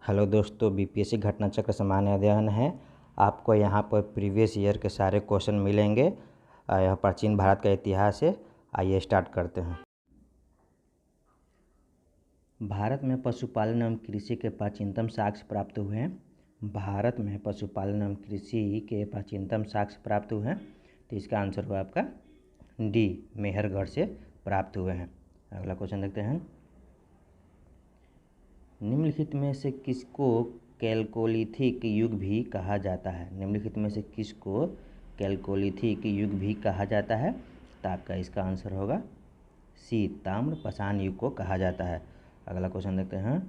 Hello दोस्तों, BPSC घटना चक्र सामान्य अध्ययन है। आपको यहाँ पर प्रीवियस ईयर के सारे क्वेश्चन मिलेंगे। यह प्राचीन भारत का इतिहास है। आइए स्टार्ट करते हैं। भारत में पशुपालन एवं कृषि के प्राचीनतम साक्ष्य प्राप्त हुए हैं। भारत में पशुपालन एवं कृषि के प्राचीनतम साक्ष्य प्राप्त हुए हैं, तो इसका आंसर हुआ आपका डी, मेहरगढ़ से प्राप्त हुए हैं। अगला क्वेश्चन देखते हैं। निम्नलिखित में से किसको कैल्कोलिथिक युग भी कहा जाता है? निम्नलिखित में से किसको कैल्कोलिथिक युग भी कहा जाता है? तो आपका इसका आंसर होगा सी, ताम्र पाषाण युग को कहा जाता है। अगला क्वेश्चन देखते हैं।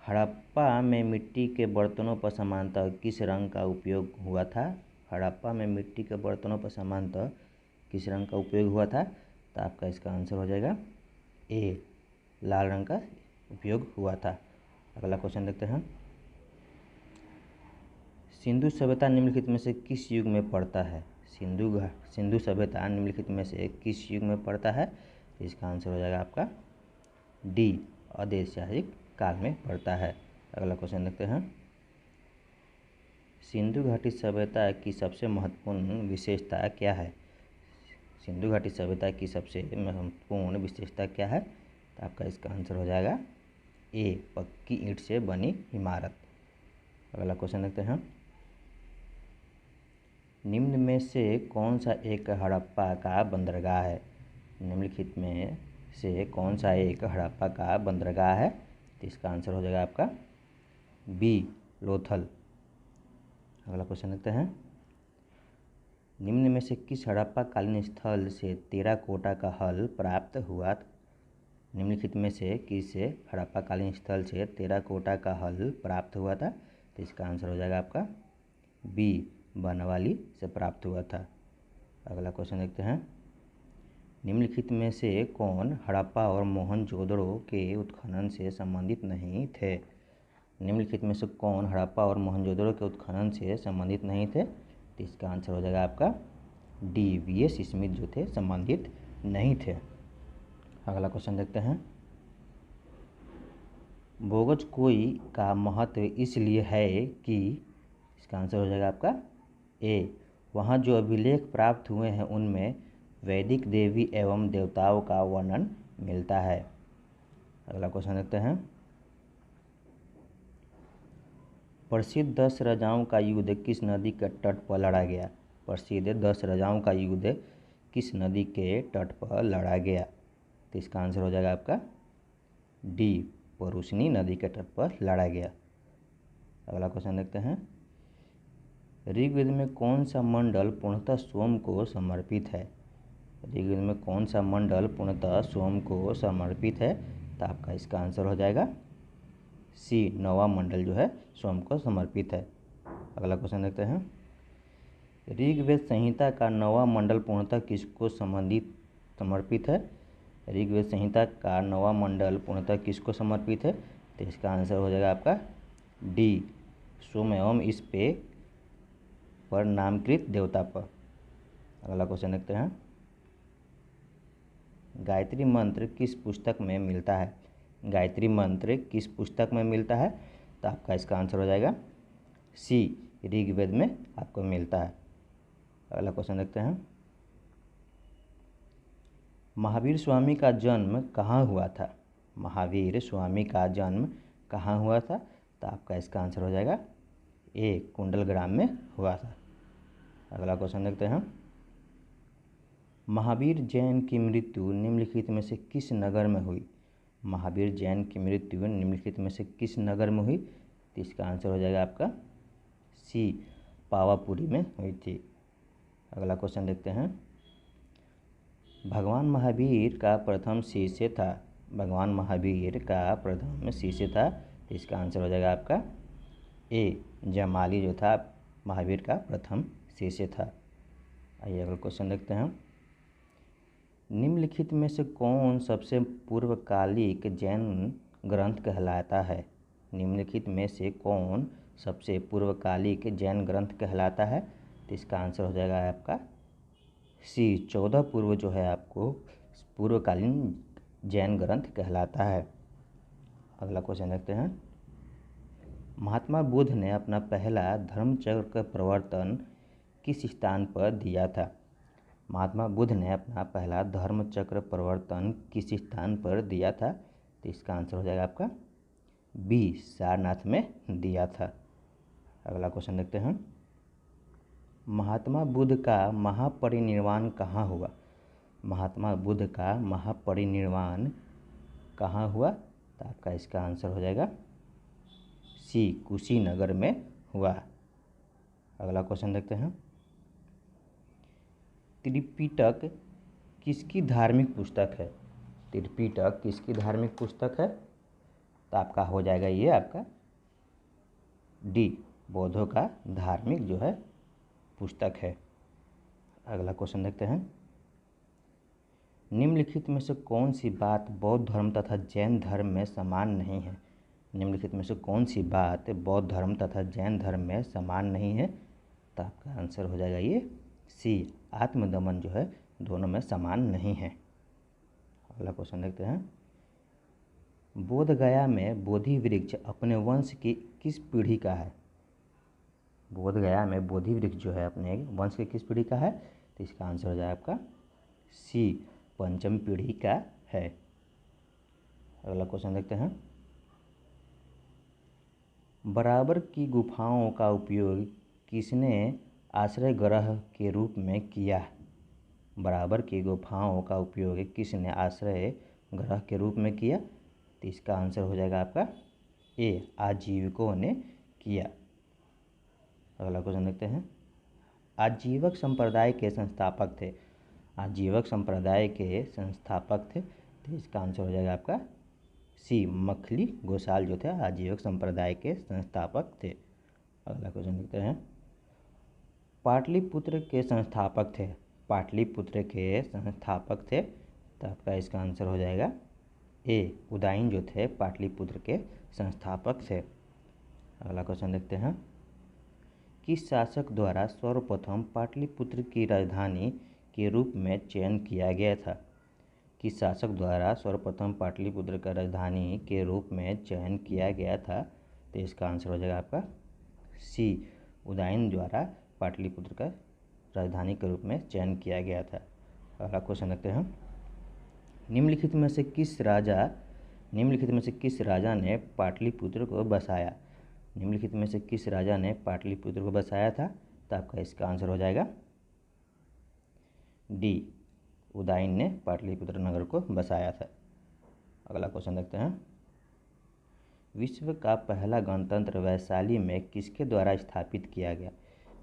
हड़प्पा में मिट्टी के बर्तनों पर सामान्यतः किस रंग का उपयोग हुआ था? हड़प्पा में मिट्टी के बर्तनों पर सामान्यतः किस रंग का उपयोग हुआ था? तो आपका इसका आंसर हो जाएगा ए, लाल रंग का उपयोग हुआ था। अगला क्वेश्चन देखते हैं। सिंधु सभ्यता निम्नलिखित में से किस युग में पड़ता है? सिंधु सभ्यता निम्नलिखित में से किस युग में पड़ता है? इसका आंसर हो जाएगा आपका डी, अदैशायिक काल में पड़ता है। अगला क्वेश्चन देखते हैं। सिंधु घाटी सभ्यता की सबसे महत्वपूर्ण विशेषता क्या है? सिंधु घाटी सभ्यता की सबसे महत्वपूर्ण विशेषता क्या है? तो आपका इसका आंसर हो जाएगा ए, पक्की ईंट से बनी इमारत। अगला क्वेश्चन देखते हैं। निम्न में से कौन सा एक हड़प्पा का बंदरगाह है? निम्नलिखित में से कौन सा एक हड़प्पा का बंदरगाह है? तो इसका आंसर हो जाएगा आपका बी, लोथल। अगला क्वेश्चन देखते हैं। निम्न में से किस हड़प्पा कालीन स्थल से टेराकोटा का हल प्राप्त हुआ? निम्नलिखित में से किस हड़प्पा कालीन स्थल से टेराकोटा का हल प्राप्त हुआ था? तो इसका आंसर हो जाएगा आपका बी, बनवाली से प्राप्त हुआ था। अगला क्वेश्चन देखते हैं। निम्नलिखित में से कौन हड़प्पा और मोहनजोदड़ो के उत्खनन से संबंधित नहीं थे? निम्नलिखित में से कौन हड़प्पा और मोहनजोदड़ो के उत्खनन से संबंधित नहीं थे? तो इसका आंसर हो जाएगा आपका डी, वी.एस. स्मिथ जो थे संबंधित नहीं थे। अगला क्वेश्चन देखते हैं। बोगजकोई का महत्व इसलिए है कि इसका आंसर हो जाएगा आपका ए, वहाँ जो अभिलेख प्राप्त हुए हैं उनमें वैदिक देवी एवं देवताओं का वर्णन मिलता है। अगला क्वेश्चन देखते हैं। प्रसिद्ध 10 राजाओं का युद्ध किस नदी के तट पर लड़ा गया? प्रसिद्ध 10 राजाओं का युद्ध किस नदी के तट पर लड़ा गया? तो इसका आंसर हो जाएगा आपका डी, परुशनी नदी के तट पर लड़ा गया। अगला क्वेश्चन देखते हैं। ऋग्वेद में कौन सा मंडल पूर्णतः सोम को समर्पित है? ऋग्वेद में कौन सा मंडल पूर्णतः सोम को समर्पित है? तो आपका इसका आंसर हो जाएगा सी, नौवां मंडल जो है सोम को समर्पित है। अगला क्वेश्चन देखते हैं। ऋग्वेद संहिता का नौवां मंडल पूर्णतः किसको समर्पित है? ऋग्वेद संहिता का नौवां मंडल पूर्णतः किसको समर्पित है? तो इसका आंसर हो जाएगा आपका डी, सोम एवं इस पे पर नामकृत देवता पर। अगला क्वेश्चन देखते हैं। गायत्री मंत्र किस पुस्तक में मिलता है? गायत्री मंत्र किस पुस्तक में मिलता है? तो आपका इसका आंसर हो जाएगा सी, ऋग्वेद में आपको मिलता है। अगला क्वेश्चन देखते हैं। महावीर स्वामी का जन्म कहाँ हुआ था? महावीर स्वामी का जन्म कहाँ हुआ था? तो आपका इसका आंसर हो जाएगा ए, कुंडलग्राम में हुआ था। अगला क्वेश्चन देखते हैं। महावीर जैन की मृत्यु निम्नलिखित में से किस नगर में हुई? महावीर जैन की मृत्यु निम्नलिखित में से किस नगर में हुई? तो इसका आंसर हो जाएगा आपका सी, पावापुरी में हुई थी। अगला क्वेश्चन देखते हैं। भगवान महावीर का प्रथम शिष्य था। भगवान महावीर का प्रथम शिष्य था, तो इसका आंसर हो जाएगा आपका ए, जमाली जो था महावीर का प्रथम शिष्य था। आइए अगला क्वेश्चन देखते हैं। निम्नलिखित में से कौन सबसे पूर्वकालिक जैन ग्रंथ कहलाता है? निम्नलिखित में से कौन सबसे पूर्वकालिक जैन ग्रंथ कहलाता है? तो इसका आंसर हो जाएगा आपका सी, 14 पूर्व जो है आपको पूर्वकालीन जैन ग्रंथ कहलाता है। अगला क्वेश्चन देखते हैं। महात्मा बुद्ध ने अपना पहला धर्मचक्र का प्रवर्तन किस स्थान पर दिया था? महात्मा बुद्ध ने अपना पहला धर्मचक्र प्रवर्तन किस स्थान पर दिया था? तो इसका आंसर हो जाएगा आपका बी, सारनाथ में दिया था। अगला क्वेश्चन देखते हैं। महात्मा बुद्ध का महापरिनिर्वाण कहाँ हुआ? महात्मा बुद्ध का महापरिनिर्वाण कहाँ हुआ? तो आपका इसका आंसर हो जाएगा सी, कुशीनगर में हुआ। अगला क्वेश्चन देखते हैं। त्रिपिटक किसकी धार्मिक पुस्तक है? त्रिपिटक किसकी धार्मिक पुस्तक है? तो आपका हो जाएगा ये आपका डी, बौद्धों का धार्मिक जो है पुस्तक है। अगला क्वेश्चन देखते हैं। निम्नलिखित में से कौन सी बात बौद्ध धर्म तथा जैन धर्म में समान नहीं है? निम्नलिखित में से कौन सी बात बौद्ध धर्म तथा जैन धर्म में समान नहीं है? तो आपका आंसर हो जाएगा ये सी, आत्मदमन जो है दोनों में समान नहीं है। अगला क्वेश्चन देखते हैं। बोध गया में बोधि वृक्ष अपने वंश की किस पीढ़ी का है? बोध गया में बोधि वृक्ष जो है अपने वंश की किस पीढ़ी का है? तो इसका आंसर हो जाएगा आपका सी, पंचम पीढ़ी का है। अगला क्वेश्चन देखते हैं। बराबर की गुफाओं का उपयोग किसने आश्रय गृह के रूप में किया? बराबर की गुफाओं का उपयोग किसने आश्रय गृह के रूप में किया? तो इसका आंसर हो जाएगा आपका ए, आजीविकों ने किया। अगला क्वेश्चन देखते हैं। आजीवक संप्रदाय के संस्थापक थे। आजीवक संप्रदाय के संस्थापक थे, तो इसका आंसर हो जाएगा आपका सी, मखली गोसाल जो थे आजीवक संप्रदाय के संस्थापक थे। अगला क्वेश्चन देखते हैं। पाटलिपुत्र के संस्थापक थे। पाटलिपुत्र के संस्थापक थे, तो आपका इसका आंसर हो जाएगा ए, उदयन जो थे पाटलिपुत्र के संस्थापक थे। अगला क्वेश्चन देखते हैं। किस शासक द्वारा सर्वप्रथम पाटलिपुत्र की राजधानी के रूप में चयन किया गया था? किस शासक द्वारा सर्वप्रथम पाटलिपुत्र का राजधानी के रूप में चयन किया गया था? तो इसका आंसर हो जाएगा आपका सी, उदयन द्वारा पाटलिपुत्र का राजधानी के रूप में चयन किया गया था। अगला क्वेश्चन देखते हैं। निम्नलिखित में से किस राजा ने पाटलिपुत्र को बसाया? निम्नलिखित में से किस राजा ने पाटलिपुत्र को बसाया था? तो आपका इसका आंसर हो जाएगा डी, उदयन ने पाटलिपुत्र नगर को बसाया था। अगला क्वेश्चन देखते हैं। विश्व का पहला गणतंत्र वैशाली में किसके द्वारा स्थापित किया गया?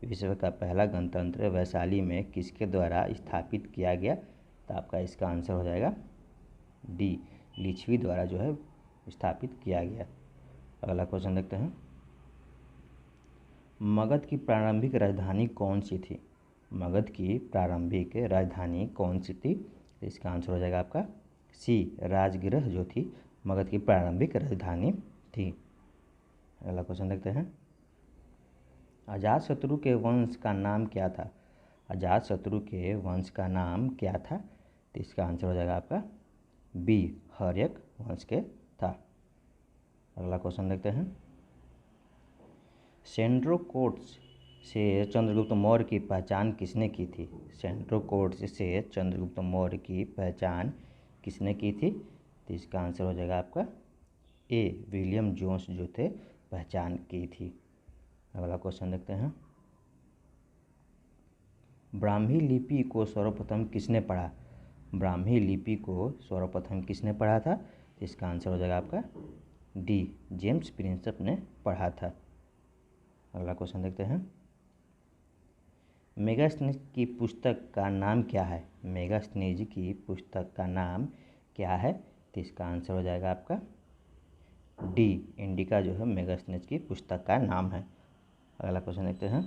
विश्व का पहला गणतंत्र वैशाली में किसके द्वारा स्थापित किया गया? तो आपका इसका आंसर हो जाएगा डी, लिच्छवी द्वारा जो है स्थापित किया गया। अगला क्वेश्चन देखते हैं। मगध की प्रारंभिक राजधानी कौन सी थी? मगध की प्रारंभिक राजधानी कौन सी थी? तो इसका आंसर हो जाएगा आपका सी, राजगृह जो थी मगध की प्रारंभिक राजधानी थी। अगला क्वेश्चन देखते हैं। अजातशत्रु के वंश का नाम क्या था? अजातशत्रु के वंश का नाम क्या था? तो इसका आंसर हो जाएगा आपका बी, हर्यक वंश के था। अगला क्वेश्चन देखते हैं। सेंड्रोकोट्स से चंद्रगुप्त मौर्य की पहचान किसने की थी? सेंड्रोकोट्स से चंद्रगुप्त मौर्य की पहचान किसने की थी? तो इसका आंसर हो जाएगा आपका ए, विलियम जोन्स जो थे पहचान की थी। अगला क्वेश्चन देखते हैं। ब्राह्मी लिपि को सर्वप्रथम किसने पढ़ा? ब्राह्मी लिपि को सर्वप्रथम किसने पढ़ा था? तो इसका आंसर हो जाएगा आपका डी, जेम्स प्रिंसेप ने पढ़ा था। अगला क्वेश्चन देखते हैं। मेगास्थनीज की पुस्तक का नाम क्या है? मेगास्थनीज की पुस्तक का नाम क्या है? तो इसका आंसर हो जाएगा आपका डी, इंडिका जो है मेगास्थनीज की पुस्तक का नाम है। अगला क्वेश्चन देखते हैं।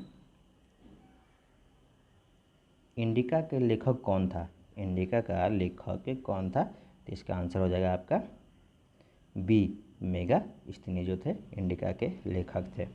इंडिका के लेखक कौन था? इंडिका का लेखक कौन था? तो इसका आंसर हो जाएगा आपका बी, मेगास्थनीज जो थे इंडिका के लेखक थे।